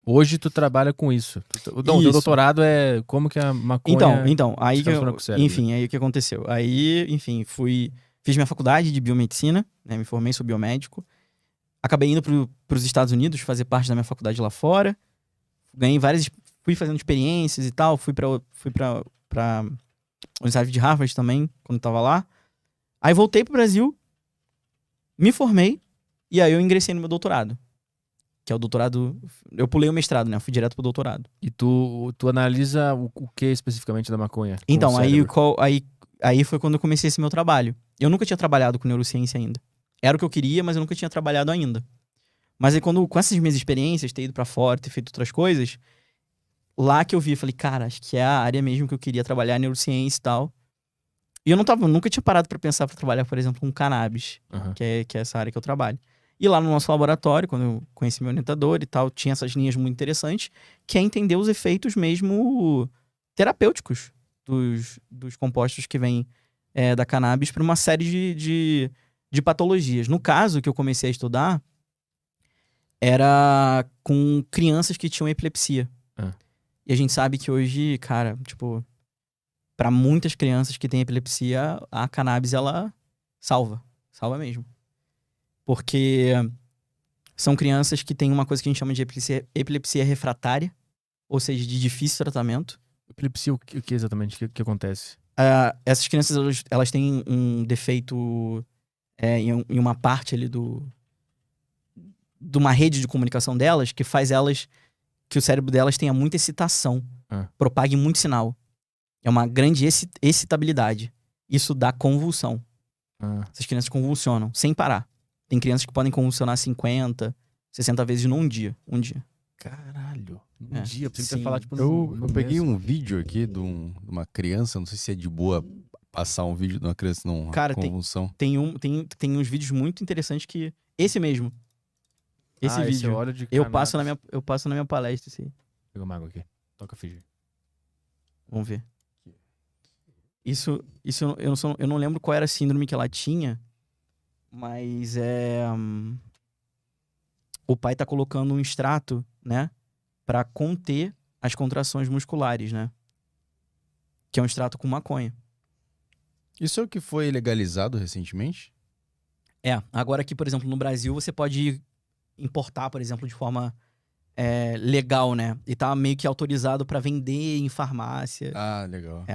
Hoje tu trabalha com isso. O teu Isso. doutorado é como que a maconha... Então, aí se que relaciona com o cérebro. enfim, aí o que aconteceu? Aí, enfim, fiz minha faculdade de biomedicina, né? Me formei, sou biomédico. Acabei indo para os Estados Unidos fazer parte da minha faculdade lá fora. Fui fazendo experiências e tal. Fui para a Universidade de Harvard também, quando tava lá. Aí voltei pro Brasil, me formei, e aí eu ingressei no meu doutorado. Que é o doutorado... Eu pulei o mestrado, né? Eu fui direto pro doutorado. E tu analisa o que especificamente da maconha? Com Então, o aí, cérebro? aí foi quando eu comecei esse meu trabalho. Eu nunca tinha trabalhado com neurociência ainda. Era o que eu queria, mas eu nunca tinha trabalhado ainda. Mas aí com essas minhas experiências, ter ido pra fora, ter feito outras coisas, lá que eu vi, falei, cara, acho que é a área mesmo que eu queria trabalhar, neurociência e tal. E eu nunca tinha parado pra pensar pra trabalhar, por exemplo, com cannabis, Aham. que é essa área que eu trabalho. E lá no nosso laboratório, quando eu conheci meu orientador e tal, tinha essas linhas muito interessantes, que é entender os efeitos mesmo terapêuticos dos compostos que vêm da cannabis para uma série de patologias. No caso que eu comecei a estudar, era com crianças que tinham epilepsia. Ah. E a gente sabe que hoje, cara, tipo, para muitas crianças que têm epilepsia, a cannabis, ela salva mesmo. Porque são crianças que têm uma coisa que a gente chama de epilepsia refratária, ou seja, de difícil tratamento. Epilepsia, o que exatamente? O que acontece? Essas crianças, elas têm um defeito em uma parte ali de uma rede de comunicação delas, que faz que o cérebro delas tenha muita excitação, propague muito sinal. É uma grande excitabilidade. Isso dá convulsão. Essas crianças convulsionam, sem parar. Tem crianças que podem convulsionar 50, 60 vezes num dia. Caralho. Um dia, pra você sim. falar, tipo, Eu peguei um vídeo aqui de uma criança, não sei se é de boa passar um vídeo de uma criança numa convulsão. Tem uns vídeos muito interessantes que... Esse mesmo. Esse vídeo. Esse óleo de eu passo na minha palestra, esse aí. Pega uma água aqui. Toca fingir. Vamos ver. Isso eu não lembro qual era a síndrome que ela tinha, mas o pai tá colocando um extrato, né, pra conter as contrações musculares, né? Que é um extrato com maconha. Isso é o que foi legalizado recentemente? Agora aqui, por exemplo, no Brasil, você pode importar, por exemplo, de forma legal, né? E tá meio que autorizado pra vender em farmácia. Ah, legal.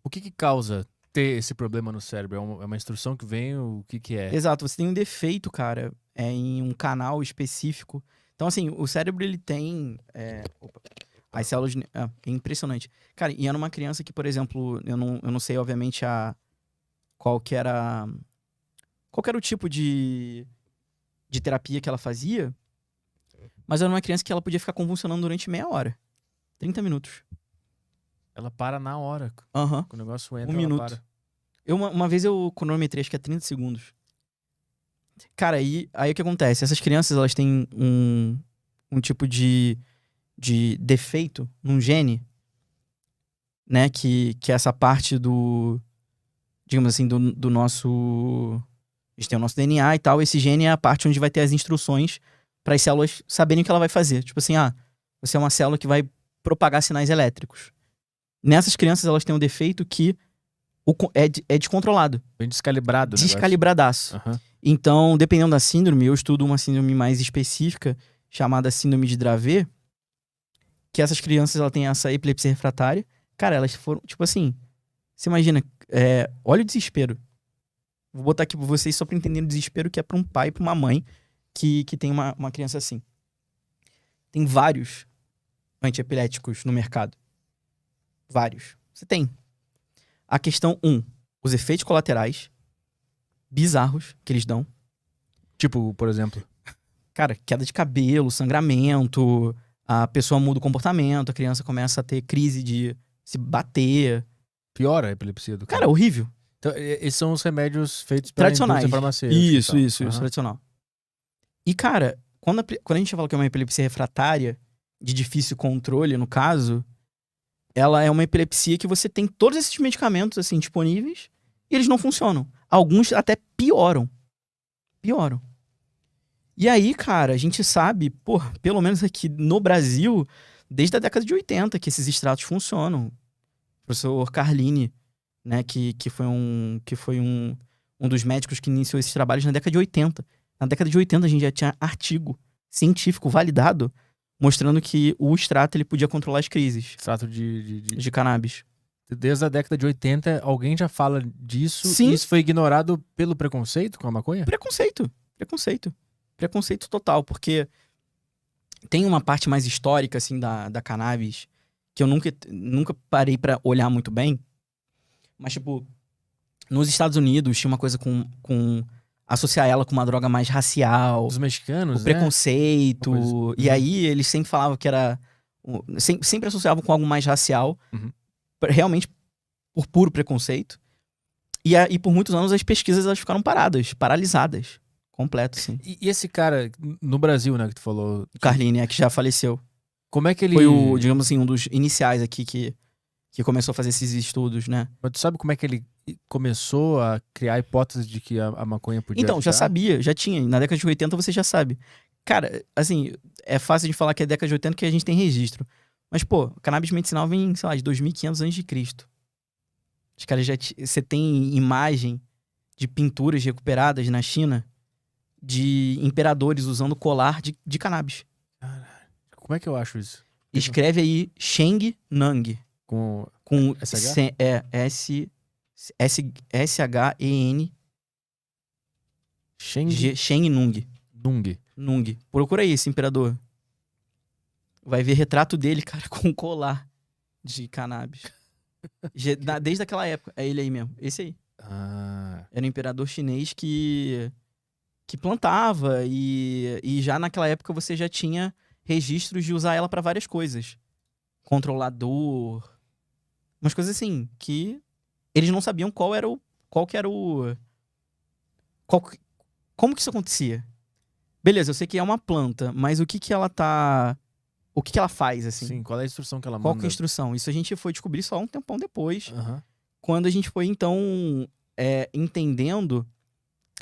O que causa ter esse problema no cérebro? É uma instrução que vem? O que é? Exato, você tem um defeito, cara, em um canal específico. Então, assim, o cérebro, ele tem... as células... É impressionante. Cara, e era uma criança que, por exemplo, eu não sei, obviamente, qual era o tipo de terapia que ela fazia, mas era uma criança que ela podia ficar convulsionando durante meia hora. 30 minutos. Ela para na hora. Aham. O negócio entra, Um minuto. ela para. Uma vez eu cronometrei, acho que é 30 segundos. Cara, aí o que acontece? Essas crianças, elas têm um tipo de defeito num gene, né? Que é essa parte digamos assim, do nosso... A gente tem o nosso DNA e tal. Esse gene é a parte onde vai ter as instruções para as células saberem o que ela vai fazer. Tipo assim, você é uma célula que vai propagar sinais elétricos. Nessas crianças, elas têm um defeito que é descontrolado. Bem descalibrado. Descalibradaço. Uhum. Então, dependendo da síndrome, eu estudo uma síndrome mais específica, chamada síndrome de Dravet, que essas crianças, elas têm essa epilepsia refratária. Cara, elas foram, tipo assim, você imagina, olha o desespero. Vou botar aqui pra vocês só pra entender o desespero que é pra um pai e pra uma mãe que tem uma criança assim. Tem vários antiepiléticos no mercado. Vários. Você tem. A questão 1, os efeitos colaterais bizarros que eles dão. Tipo, por exemplo? Cara, queda de cabelo, sangramento, a pessoa muda o comportamento, a criança começa a ter crise de se bater. Piora a epilepsia do cara. Cara, horrível. Então, esses são os remédios feitos pela tradicionais. indústria farmacêutica. Isso, tradicional. E, cara, quando a gente fala que é uma epilepsia refratária, de difícil controle, no caso, ela é uma epilepsia que você tem todos esses medicamentos, assim, disponíveis, e eles não funcionam. Alguns até pioram. E aí, cara, a gente sabe, pô, pelo menos aqui no Brasil, desde a década de 80 que esses extratos funcionam. O professor Carlini, né, que foi um dos médicos que iniciou esses trabalhos na década de 80. Na década de 80 a gente já tinha artigo científico validado mostrando que o extrato ele podia controlar as crises. Extrato de cannabis. Desde a década de 80, alguém já fala disso. Sim. E isso foi ignorado pelo preconceito com a maconha? Preconceito total, porque tem uma parte mais histórica, assim, da cannabis que eu nunca parei pra olhar muito bem. Mas, tipo, nos Estados Unidos tinha uma coisa com associar ela com uma droga mais racial. Os mexicanos, o preconceito. Coisa... E aí eles sempre falavam que era... Sempre associavam com algo mais racial. Realmente por puro preconceito. E por muitos anos as pesquisas elas ficaram paralisadas. Completo, sim. E esse cara, no Brasil, né, que tu falou... O Carlini, que já faleceu. Como é que ele... Foi o, digamos assim, um dos iniciais aqui que começou a fazer esses estudos, né? Mas tu sabe como é que ele começou a criar a hipótese de que a maconha podia Então, ajudar? já sabia, já tinha. Na década de 80 você já sabe. Cara, assim, é fácil de falar que é década de 80 que a gente tem registro. Mas, pô, cannabis medicinal vem, sei lá, de 2.500 a.C. Os caras já... Você tem imagem de pinturas recuperadas na China de imperadores usando colar de cannabis. Caralho. Como é que eu acho isso? Escreve aí Sheng Nang. Com SH? S-H-E-N. Sheng Nung. Nung. Procura aí esse imperador. Vai ver retrato dele, cara, com colar de cannabis. Desde aquela época. É ele aí mesmo. Esse aí. Era um imperador chinês que plantava e já naquela época você já tinha registros de usar ela pra várias coisas. Controlador. Umas coisas assim, que eles não sabiam como que isso acontecia. Beleza, eu sei que é uma planta, mas o que ela faz, assim? Sim, qual é a instrução que ela manda? Qual que é a instrução? Isso a gente foi descobrir só um tempão depois. Quando a gente foi, então, entendendo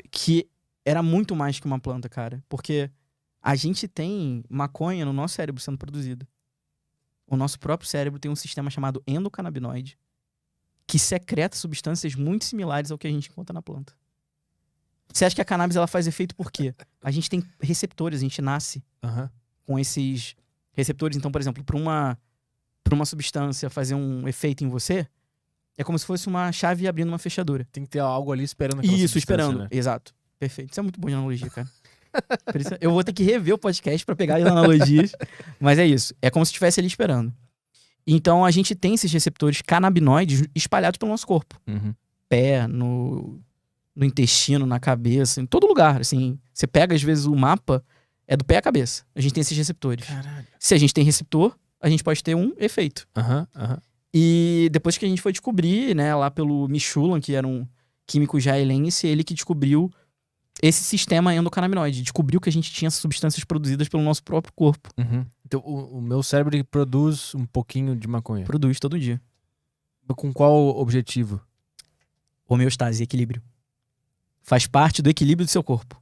que era muito mais que uma planta, cara. Porque a gente tem maconha no nosso cérebro sendo produzida. O nosso próprio cérebro tem um sistema chamado endocannabinoide que secreta substâncias muito similares ao que a gente encontra na planta. Você acha que a cannabis ela faz efeito por quê? A gente tem receptores, a gente nasce com esses receptores. Então, por exemplo, para uma substância fazer um efeito em você, é como se fosse uma chave abrindo uma fechadura. Tem que ter algo ali esperando aquela Isso, esperando. Né? Exato. Perfeito. Isso é muito bom de analogia, cara. Por isso, eu vou ter que rever o podcast pra pegar as analogias. Mas é isso. É como se estivesse ali esperando. Então, a gente tem esses receptores canabinoides espalhados pelo nosso corpo. Pé, no intestino, na cabeça, em todo lugar. Assim, você pega, às vezes, o mapa, é do pé à cabeça. A gente tem esses receptores. Caralho. Se a gente tem receptor, a gente pode ter um efeito. E depois que a gente foi descobrir, né, lá pelo Michulan, que era um químico israelense, ele que descobriu esse sistema endocannabinoide. Descobriu que a gente tinha substâncias produzidas pelo nosso próprio corpo. Então, o meu cérebro ele produz um pouquinho de maconha. Produz todo dia. Com qual objetivo? Homeostase, equilíbrio. Faz parte do equilíbrio do seu corpo.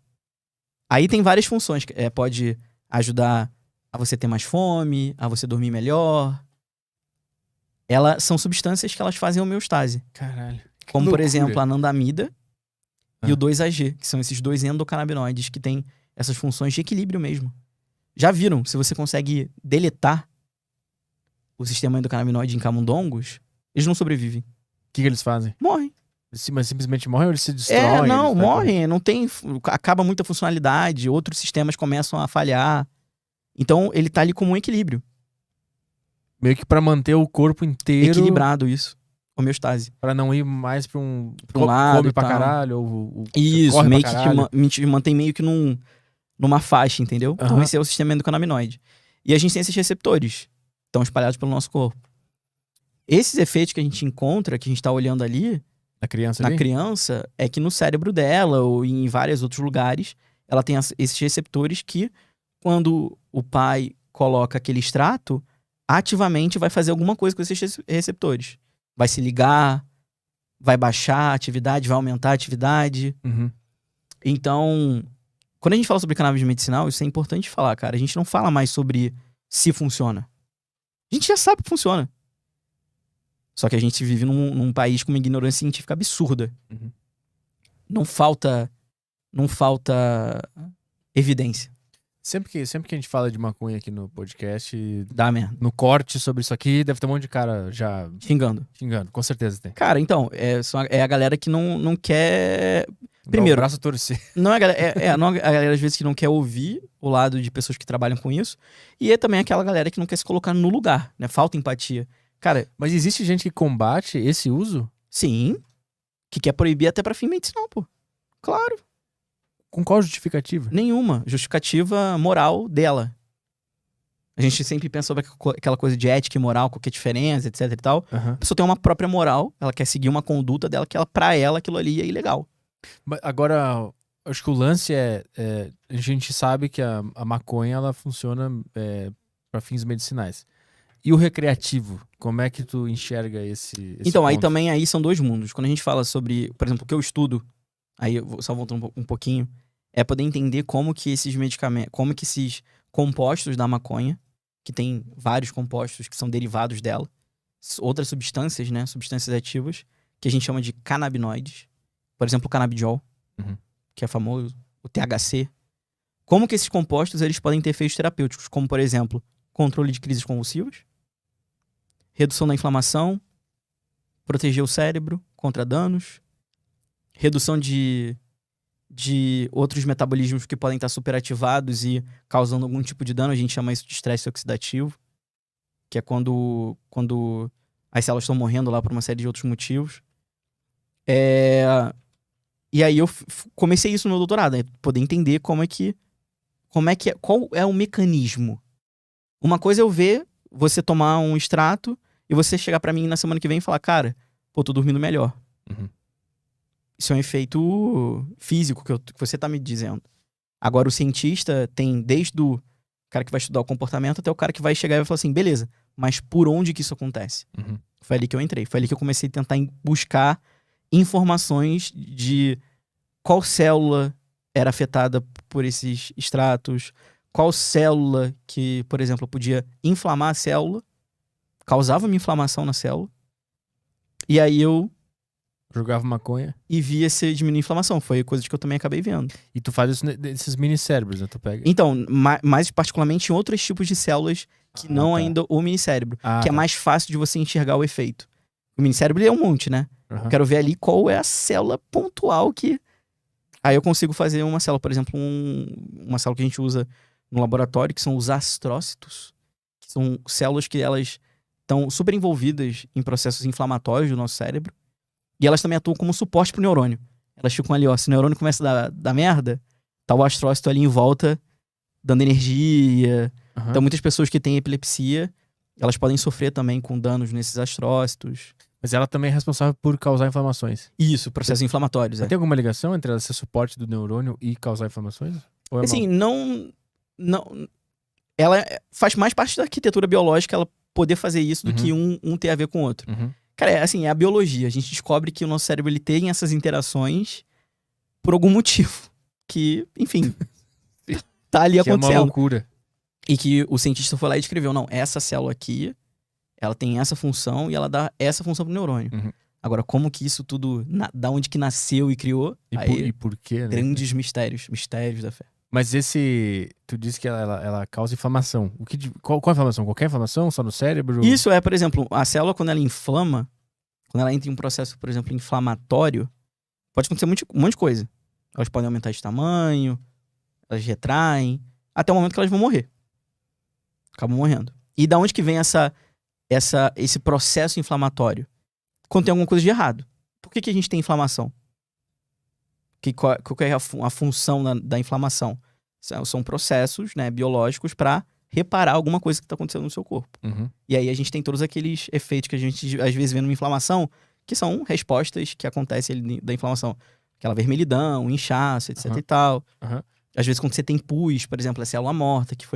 Aí tem várias funções. Pode ajudar a você ter mais fome, a você dormir melhor. São substâncias que elas fazem homeostase. Caralho. Como, por exemplo, a anandamida e o 2-AG, que são esses dois endocannabinoides que têm essas funções de equilíbrio mesmo. Já viram? Se você consegue deletar o sistema endocannabinoide em camundongos, eles não sobrevivem. O que eles fazem? Morrem. Mas simplesmente morrem ou eles se destroem? Não, morrem. Não tem... Acaba muita funcionalidade, outros sistemas começam a falhar. Então, ele tá ali como um equilíbrio. Meio que pra manter o corpo inteiro... Equilibrado, isso. Homeostase. Pra não ir mais pra um lado come pra caralho, ou isso, corre meio pra que te mantém meio que numa faixa, entendeu? Então esse é o sistema endocannabinoide. E a gente tem esses receptores, estão espalhados pelo nosso corpo. Esses efeitos que a gente encontra, que a gente tá olhando ali, na criança, é que no cérebro dela, ou em vários outros lugares, ela tem esses receptores que, quando o pai coloca aquele extrato, ativamente vai fazer alguma coisa com esses receptores. Vai se ligar, vai baixar a atividade, vai aumentar a atividade. Então, Quando a gente fala sobre cannabis medicinal, isso é importante falar, cara. A gente não fala mais sobre se funciona. A gente já sabe que funciona. Só que a gente vive num país com uma ignorância científica absurda. Uhum. Não falta evidência. Sempre que a gente fala de maconha aqui no podcast, Dá merda. no corte sobre isso aqui, deve ter um monte de cara já Xingando. com certeza tem. Cara, então, é a galera que não quer... Primeiro, Dá o braço a torcer. não é a galera, às vezes, que não quer ouvir o lado de pessoas que trabalham com isso. E é também aquela galera que não quer se colocar no lugar, né? Falta empatia. Cara... Mas existe gente que combate esse uso? Sim. Que quer proibir até pra fim medicinal, pô. Claro. Com qual justificativa? Nenhuma. Justificativa moral dela. A gente sempre pensa sobre aquela coisa de ética e moral, qualquer diferença, etc e tal. Uhum. A pessoa tem uma própria moral, ela quer seguir uma conduta dela que pra ela aquilo ali é ilegal. Agora, acho que o lance a gente sabe que a maconha ela funciona para fins medicinais. E o recreativo, como é que tu enxerga esse Então, aí ponto? também aí são dois mundos. Quando a gente fala sobre, por exemplo, o que eu estudo, aí eu vou só voltando um pouquinho, é poder entender como que esses medicamentos, como que esses compostos da maconha, que tem vários compostos que são derivados dela, outras substâncias, né, substâncias ativas, que a gente chama de canabinoides, por exemplo, o canabidiol, que é famoso, o THC. Como que esses compostos eles podem ter efeitos terapêuticos, como, por exemplo, controle de crises convulsivas, redução da inflamação, proteger o cérebro contra danos, redução de outros metabolismos que podem estar superativados e causando algum tipo de dano. A gente chama isso de estresse oxidativo, que é quando as células estão morrendo lá por uma série de outros motivos. E aí eu comecei isso no meu doutorado, né? Poder entender qual é o mecanismo. Uma coisa é eu ver você tomar um extrato e você chegar pra mim na semana que vem e falar, cara, pô, tô dormindo melhor. Uhum. Isso é um efeito físico que você tá me dizendo. Agora, o cientista tem desde o cara que vai estudar o comportamento até o cara que vai chegar e vai falar assim, beleza, mas por onde que isso acontece? Uhum. Foi ali que eu entrei. Foi ali que eu comecei a tentar buscar informações de qual célula era afetada por esses extratos, qual célula que, por exemplo, podia inflamar a célula, causava uma inflamação na célula, e aí eu jogava maconha e via se diminuir a inflamação. Foi coisa que eu também acabei vendo. e tu faz isso nesses mini cérebros, né? Tu pega. Então, mais particularmente em outros tipos de células que não tá. ainda o minicérebro, que é tá. mais fácil de você enxergar o efeito. O minicérebro ele é um monte, né? Uhum. Quero ver ali qual é a célula pontual que... Aí eu consigo fazer uma célula, por exemplo, uma célula que a gente usa no laboratório, que são os astrócitos, que são células que elas estão super envolvidas em processos inflamatórios do nosso cérebro, e elas também atuam como suporte pro neurônio. Elas ficam ali, ó, se o neurônio começa a dar merda, tá o astrócito ali em volta, dando energia. Uhum. Então muitas pessoas que têm epilepsia, elas podem sofrer também com danos nesses astrócitos. Mas ela também é responsável por causar inflamações. Isso, processos inflamatórios, Tem alguma ligação entre ela ser suporte do neurônio e causar inflamações? Ou é assim, não... Ela faz mais parte da arquitetura biológica ela poder fazer isso do que um ter a ver com o outro. Uhum. Cara, é a biologia. A gente descobre que o nosso cérebro ele tem essas interações por algum motivo. Que, enfim, tá ali acontecendo. É uma loucura. E que o cientista foi lá e descreveu, não, essa célula aqui, ela tem essa função e ela dá essa função pro neurônio. Uhum. Agora, como que isso tudo, da onde que nasceu e criou, E por quê, né? Grandes mistérios da fé. Mas tu disse que ela causa inflamação. Qual a inflamação? Qualquer inflamação? Só no cérebro? Isso é, por exemplo, a célula quando ela inflama, quando ela entra em um processo, por exemplo, inflamatório, pode acontecer um monte de coisa. Elas podem aumentar de tamanho, elas retraem, até o momento que elas vão morrer. Acabam morrendo. E da onde que vem esse processo inflamatório? Quando tem alguma coisa de errado. Por que a gente tem inflamação? Qual é a função da inflamação? São processos, né, biológicos para reparar alguma coisa que está acontecendo no seu corpo. Uhum. E aí a gente tem todos aqueles efeitos que a gente às vezes vê numa inflamação, que são respostas que acontecem ali da inflamação. Aquela vermelhidão, inchaço, etc e tal. Uhum. Às vezes quando você tem pus, por exemplo, a célula morta, que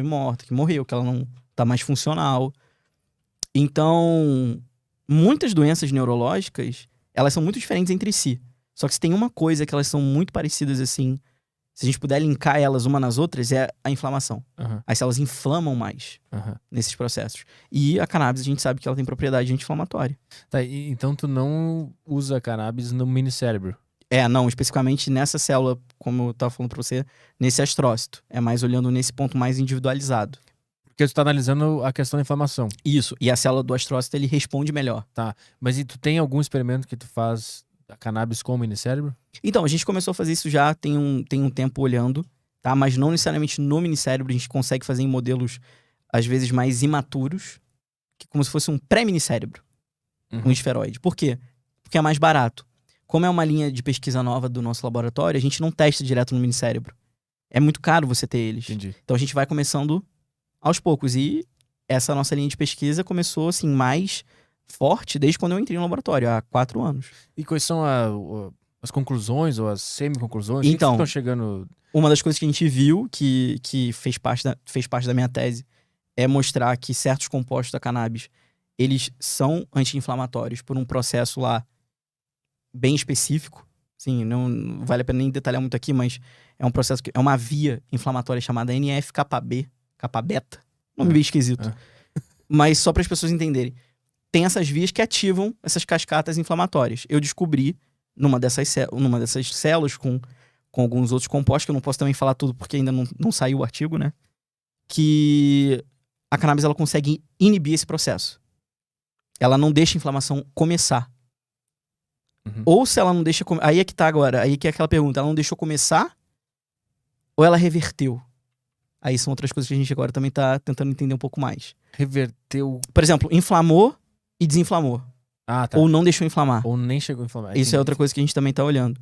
morreu, que ela não está mais funcional. Então, muitas doenças neurológicas, elas são muito diferentes entre si. Só que se tem uma coisa que elas são muito parecidas, assim, se a gente puder linkar elas uma nas outras, é a inflamação. Aham, As células inflamam mais aham. nesses processos. E a cannabis, a gente sabe que ela tem propriedade anti-inflamatória. Tá, então tu não usa cannabis no minicérebro. Não, especificamente nessa célula, como eu tava falando pra você, nesse astrócito. É mais olhando nesse ponto mais individualizado. Porque tu tá analisando a questão da inflamação. Isso. E a célula do astrócito, ele responde melhor. Mas e tu tem algum experimento que tu faz a cannabis com o minicérebro? Então, a gente começou a fazer isso já tem um tempo olhando, tá? Mas não necessariamente no minicérebro. A gente consegue fazer em modelos, às vezes, mais imaturos, que como se fosse um pré-minicérebro, um esferoide. Por quê? Porque é mais barato. Como é uma linha de pesquisa nova do nosso laboratório, a gente não testa direto no minicérebro. É muito caro você ter eles. Entendi. Então a gente vai começando aos poucos. E essa nossa linha de pesquisa começou, assim, mais forte desde quando eu entrei no laboratório, há 4 anos. E quais são as conclusões ou as semi-conclusões? Então, que estão chegando... Uma das coisas que a gente viu, que fez parte da minha tese, é mostrar que certos compostos da cannabis, eles são anti-inflamatórios por um processo lá bem específico. Sim, não vale a pena nem detalhar muito aqui, mas é um processo que é uma via inflamatória chamada NF-κB, kappa-beta. Nome bem esquisito. Mas só para as pessoas entenderem. Tem essas vias que ativam essas cascatas inflamatórias. Eu descobri numa dessas células com alguns outros compostos, que eu não posso também falar tudo porque ainda não saiu o artigo, né? Que a cannabis ela consegue inibir esse processo. Ela não deixa a inflamação começar. Ou se ela não deixa... Aí é que tá agora. Aí que é aquela pergunta. Ela não deixou começar ou ela reverteu? Aí são outras coisas que a gente agora também tá tentando entender um pouco mais. Reverteu... Por exemplo, inflamou e desinflamou. Ah, tá. Ou não deixou inflamar. Ou nem chegou a inflamar. Isso é outra coisa que a gente também tá olhando.